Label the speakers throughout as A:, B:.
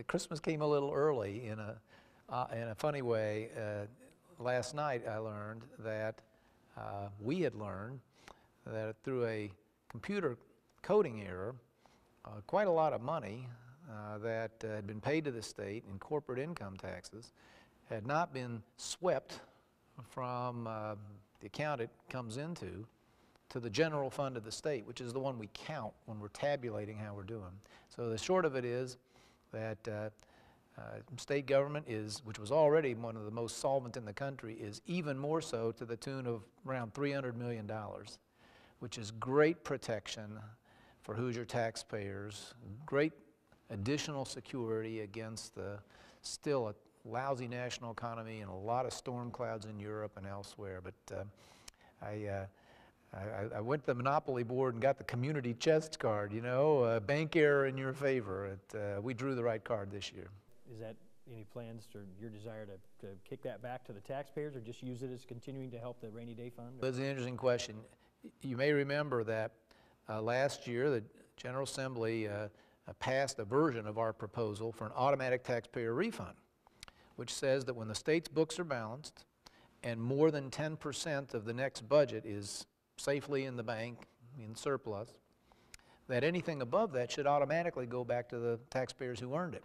A: Christmas came a little early in a funny way. Last night I learned that we had learned that through a computer coding error, quite a lot of money that had been paid to the state in corporate income taxes had not been swept from the account it comes into to the general fund of the state, which is the one we count when we're tabulating how we're doing. So the short of it is that state government is, which was already one of the most solvent in the country, is even more so to the tune of around $300 million, which is great protection for Hoosier taxpayers, great additional security against the still a lousy national economy and a lot of storm clouds in Europe and elsewhere. But I went to the Monopoly board and got the community chest card, you know, bank error in your favor. We drew the right card this year.
B: Is that any plans or your desire to kick that back to the taxpayers or just use it as continuing to help the rainy day fund?
A: That's an interesting question. You may remember that last year the General Assembly passed a version of our proposal for an automatic taxpayer refund, which says that when the state's books are balanced and more than 10% of the next budget is safely in the bank, in surplus, that anything above that should automatically go back to the taxpayers who earned it,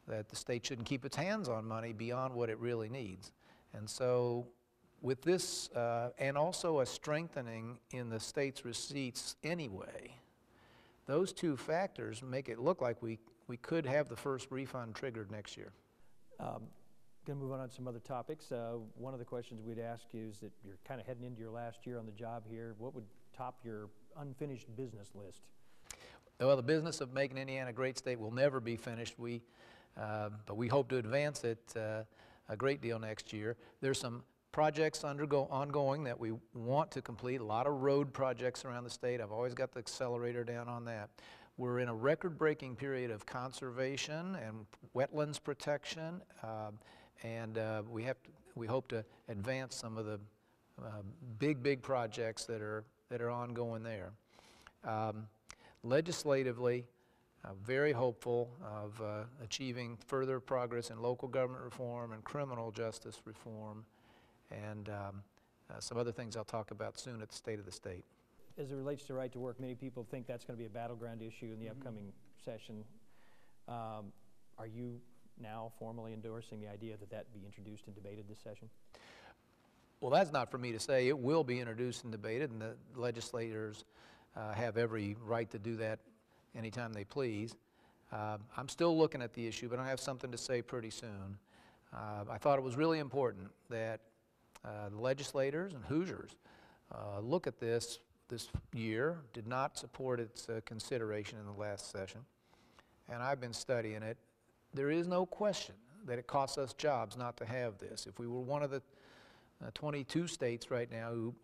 A: that the state shouldn't keep its hands on money beyond what it really needs. And so with this, and also a strengthening in the state's receipts anyway, those two factors make it look like we could have the first refund triggered next year.
B: Going to move on some other topics. One of the questions we'd ask you is that you're kind of heading into your last year on the job here. What would top your unfinished business list?
A: Well, the business of making Indiana a great state will never be finished. But we hope to advance it a great deal next year. There's some projects ongoing that we want to complete, a lot of road projects around the state. I've always got the accelerator down on that. We're in a record-breaking period of conservation and wetlands protection, and we hope to advance some of the big projects that are ongoing there. Legislatively, very hopeful of achieving further progress in local government reform and criminal justice reform, and some other things I'll talk about soon at the State of the State.
B: As it relates to right to work, many people think that's going to be a battleground issue in the upcoming session. Are you now formally endorsing the idea that that be introduced and debated this session?
A: Well, that's not for me to say. It will be introduced and debated, and the legislators have every right to do that anytime they please. I'm still looking at the issue, but I have something to say pretty soon. I thought it was really important that the legislators and Hoosiers look at this year, did not support its consideration in the last session, and I've been studying it. There is no question that it costs us jobs not to have this. If we were one of the 22 states right now who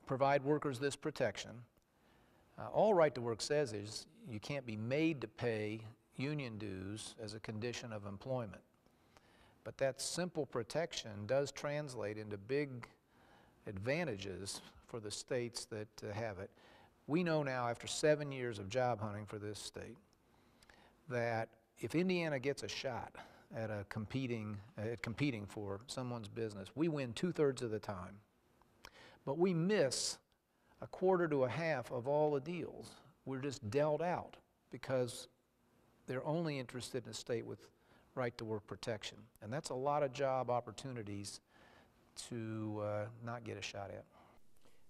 A: provide workers this protection, all right to work says is you can't be made to pay union dues as a condition of employment. But that simple protection does translate into big advantages for the states that have it. We know now, after 7 years of job hunting for this state, that if Indiana gets a shot at competing for someone's business, we win 2/3 of the time. But we miss 1/4 to 1/2 of all the deals. We're just dealt out because they're only interested in a state with right to work protection. And that's a lot of job opportunities to not get a shot at.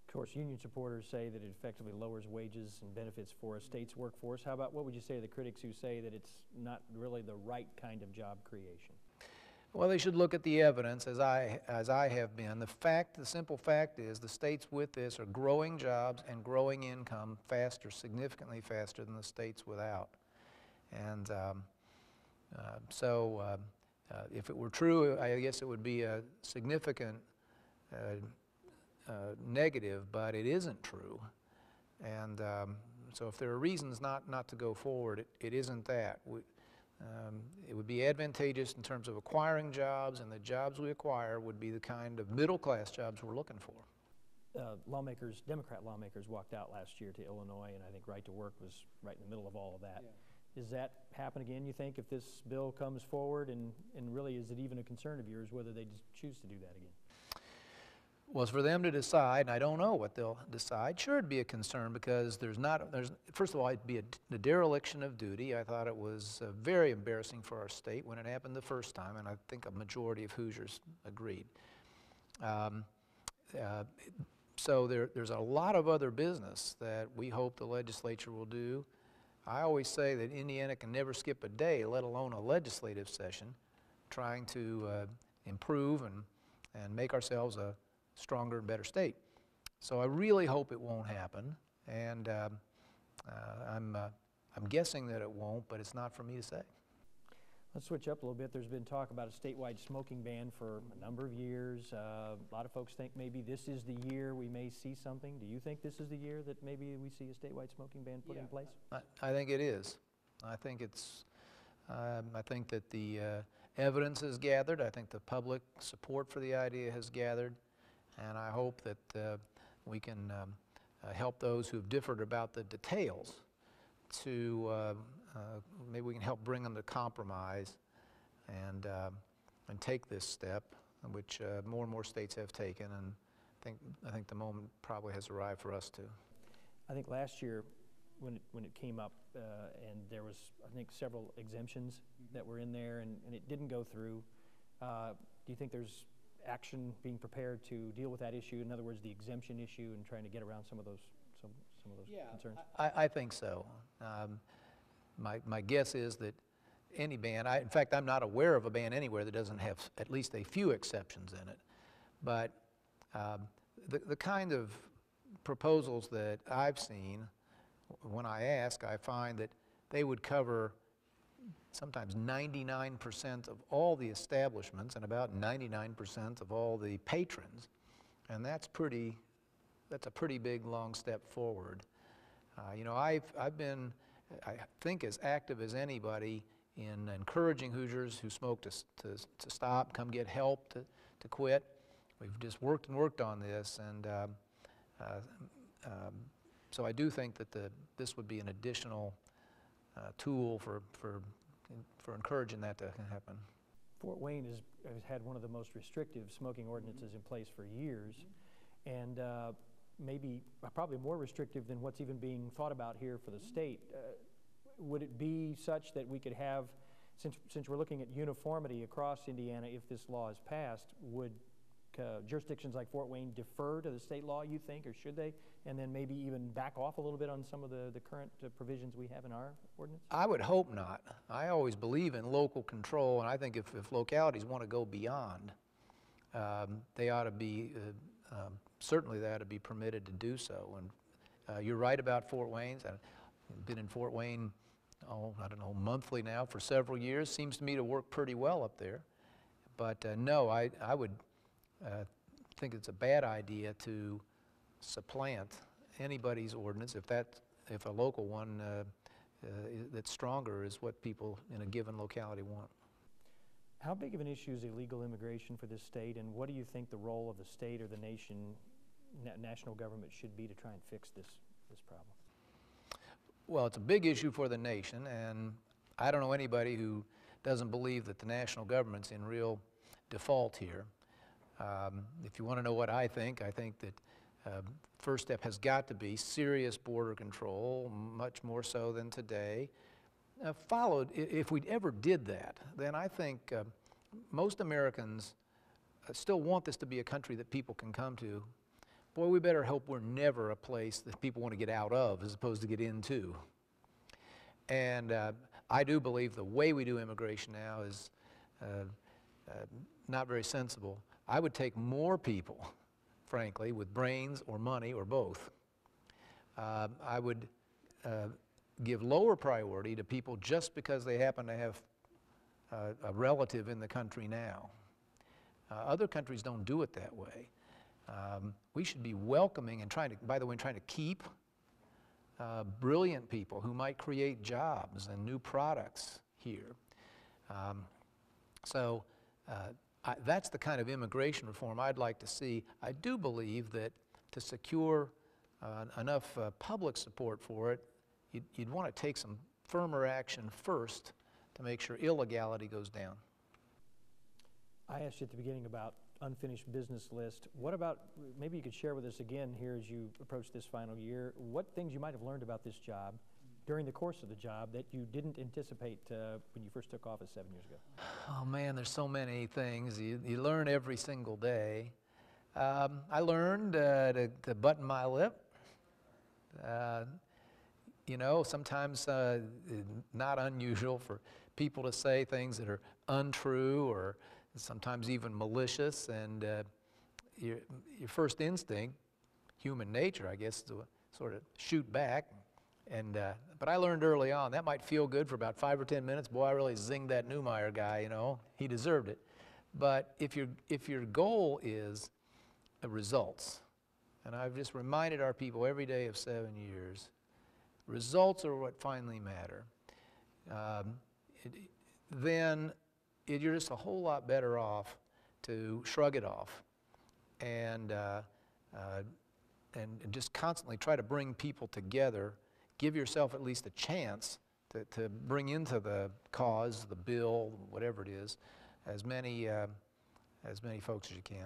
B: Of course, union supporters say that it effectively lowers wages and benefits for a state's workforce. How about, what would you say to the critics who say that it's not really the right kind of job creation?
A: Well, they should look at the evidence, as I have been. The simple fact is the states with this are growing jobs and growing income faster, significantly faster than the states without. And if it were true, I guess it would be a significant negative, but it isn't true. And so if there are reasons not to go forward, it isn't that. It would be advantageous in terms of acquiring jobs, and the jobs we acquire would be the kind of middle-class jobs we're looking for.
B: Democrat lawmakers walked out last year to Illinois, and I think right to work was right in the middle of all of that. Yeah. Does that happen again, you think, if this bill comes forward? And really, is it even a concern of yours whether they just choose to do that again?
A: Well, it's for them to decide, and I don't know what they'll decide. Sure, it'd be a concern because first of all, it'd be a dereliction of duty. I thought it was very embarrassing for our state when it happened the first time, and I think a majority of Hoosiers agreed. So there's a lot of other business that we hope the legislature will do. I always say that Indiana can never skip a day, let alone a legislative session, trying to improve and make ourselves a stronger and better state. So I really hope it won't happen, and I'm guessing that it won't, but it's not for me to say.
B: Let's switch up a little bit. There's been talk about a statewide smoking ban for a number of years. A lot of folks think maybe this is the year we may see something. Do you think this is the year that maybe we see a statewide smoking ban put in place?
A: I think it is. I think it's. I think that the evidence is gathered. I think the public support for the idea has gathered, and I hope that we can help those who have differed about the details to maybe we can help bring them to compromise and take this step, which more and more states have taken, and I think the moment probably has arrived for us too.
B: I think last year when it came up and there was, I think, several exemptions that were in there and it didn't go through, do you think there's action being prepared to deal with that issue? In other words, the exemption issue, and trying to get around some of those concerns?
A: I think so. My guess is that any ban, in fact, I'm not aware of a ban anywhere that doesn't have at least a few exceptions in it. But the kind of proposals that I've seen, when I ask, I find that they would cover sometimes 99% of all the establishments and about 99% of all the patrons. And that's a pretty big, long step forward. You know, I've been, I think, as active as anybody in encouraging Hoosiers who smoke to stop, come get help to quit. We've just worked and worked on this, and so I do think that this would be an additional tool for encouraging that to happen.
B: Fort Wayne has had one of the most restrictive smoking ordinances in place for years, and maybe probably more restrictive than what's even being thought about here for the state. Would it be such that we could have, since we're looking at uniformity across Indiana, if this law is passed, would jurisdictions like Fort Wayne defer to the state law, you think, or should they? And then maybe even back off a little bit on some of the current provisions we have in our ordinance? I
A: would hope not. I always believe in local control, and I think if localities want to go beyond, they ought to be, certainly they ought to be permitted to do so. And you're right about Fort Wayne. I've been in Fort Wayne, I don't know, monthly now for several years. Seems to me to work pretty well up there. But no, I would think it's a bad idea to supplant anybody's ordinance if a local one that's stronger is what people in a given locality want.
B: How big of an issue is illegal immigration for this state, and what do you think the role of the state or the national government should be to try and fix this problem?
A: Well, it's a big issue for the nation, and I don't know anybody who doesn't believe that the national government's in real default here. If you want to know what I think that first step has got to be serious border control, much more so than today. Followed, if we ever did that, then I think most Americans still want this to be a country that people can come to. Boy, we better hope we're never a place that people want to get out of as opposed to get into. And I do believe the way we do immigration now is not very sensible. I would take more people, frankly, with brains or money or both. I would give lower priority to people just because they happen to have a relative in the country now. Other countries don't do it that way. We should be welcoming and trying to keep brilliant people who might create jobs and new products here. That's the kind of immigration reform I'd like to see. I do believe that to secure enough public support for it, you'd want to take some firmer action first to make sure illegality goes down.
B: I asked you at the beginning about unfinished business list. What about, maybe you could share with us again here as you approach this final year, what things you might have learned about this job during the course of the job that you didn't anticipate when you first took office 7 years ago?
A: Oh man, there's so many things. You learn every single day. I learned to button my lip. You know, sometimes not unusual for people to say things that are untrue or sometimes even malicious, and your first instinct, human nature, I guess, is to sort of shoot back. And but I learned early on that might feel good for about 5 or 10 minutes. Boy, I really zinged that Neumeyer guy. You know, he deserved it. But if your goal is results, and I've just reminded our people every day of 7 years, results are what finally matter. Then you're just a whole lot better off to shrug it off and just constantly try to bring people together. Give yourself at least a chance to bring into the cause, the bill, whatever it is, as many folks as you can.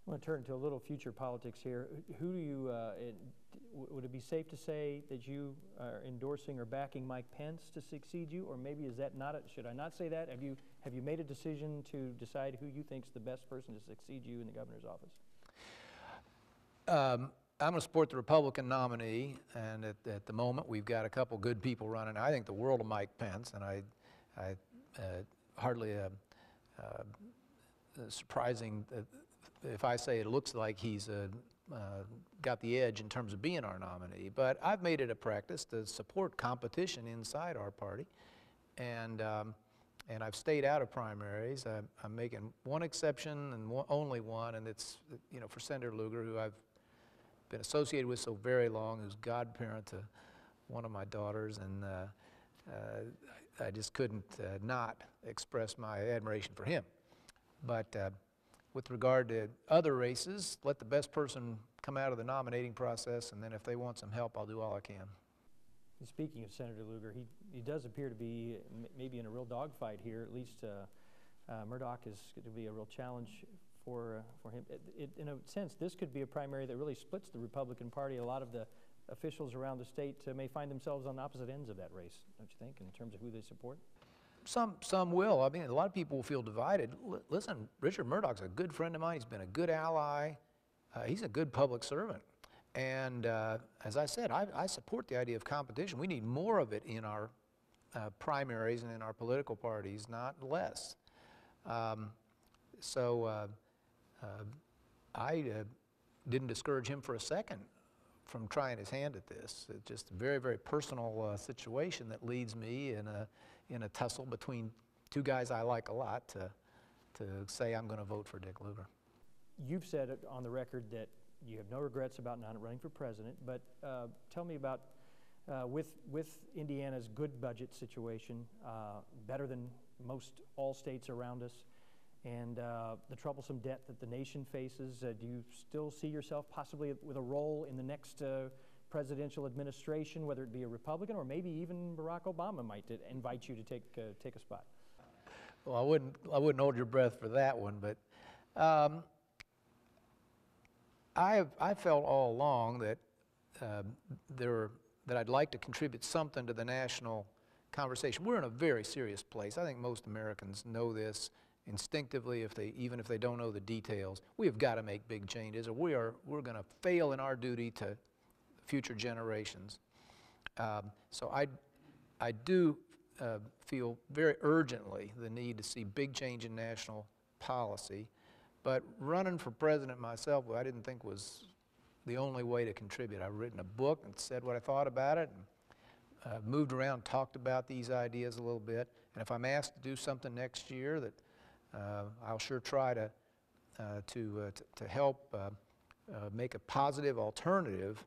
B: I want to turn to a little future politics here. Who do you, would it be safe to say that you are endorsing or backing Mike Pence to succeed you, or maybe is that not, should I not say that? Have you made a decision to decide who you think is the best person to succeed you in the governor's office?
A: I'm going to support the Republican nominee, and at the moment we've got a couple good people running. I think the world of Mike Pence, and I hardly surprising if I say it looks like he's got the edge in terms of being our nominee. But I've made it a practice to support competition inside our party, and I've stayed out of primaries. I'm making one exception and only one, and it's for Senator Lugar, who I've been associated with so very long, who's godparent to one of my daughters, and I just couldn't not express my admiration for him. But with regard to other races, let the best person come out of the nominating process, and then if they want some help, I'll do all I can.
B: And speaking of Senator Lugar, he does appear to be maybe in a real dogfight here. At least Murdoch is going to be a real challenge for him. In a sense, this could be a primary that really splits the Republican Party. A lot of the officials around the state may find themselves on opposite ends of that race, don't you think, in terms of who they support?
A: Some will. I mean, a lot of people will feel divided. Listen, Richard Murdoch's a good friend of mine. He's been a good ally. He's a good public servant. And as I said, I support the idea of competition. We need more of it in our primaries and in our political parties, not less. I didn't discourage him for a second from trying his hand at this. It's just a very, very personal situation that leads me in a tussle between two guys I like a lot to say I'm going to vote for Dick Lugar.
B: You've said it on the record that you have no regrets about not running for president, but tell me about with Indiana's good budget situation, better than most all states around us, and the troublesome debt that the nation faces. Do you still see yourself possibly with a role in the next presidential administration, whether it be a Republican or maybe even Barack Obama might invite you to take a spot?
A: Well, I wouldn't hold your breath for that one, but I felt all along that that I'd like to contribute something to the national conversation. We're in a very serious place. I think most Americans know this instinctively, even if they don't know the details. We have got to make big changes, or we're going to fail in our duty to future generations. So I do feel very urgently the need to see big change in national policy, but running for president myself, I didn't think was the only way to contribute. I've written a book and said what I thought about it, and moved around, talked about these ideas a little bit, and if I'm asked to do something next year, that I'll sure try to help make a positive alternative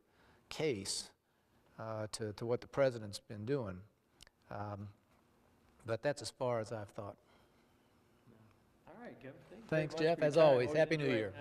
A: case to what the president's been doing. But that's as far as I've thought.
B: All right, Kevin.
A: Thanks, Jeff. As always, Happy New Year.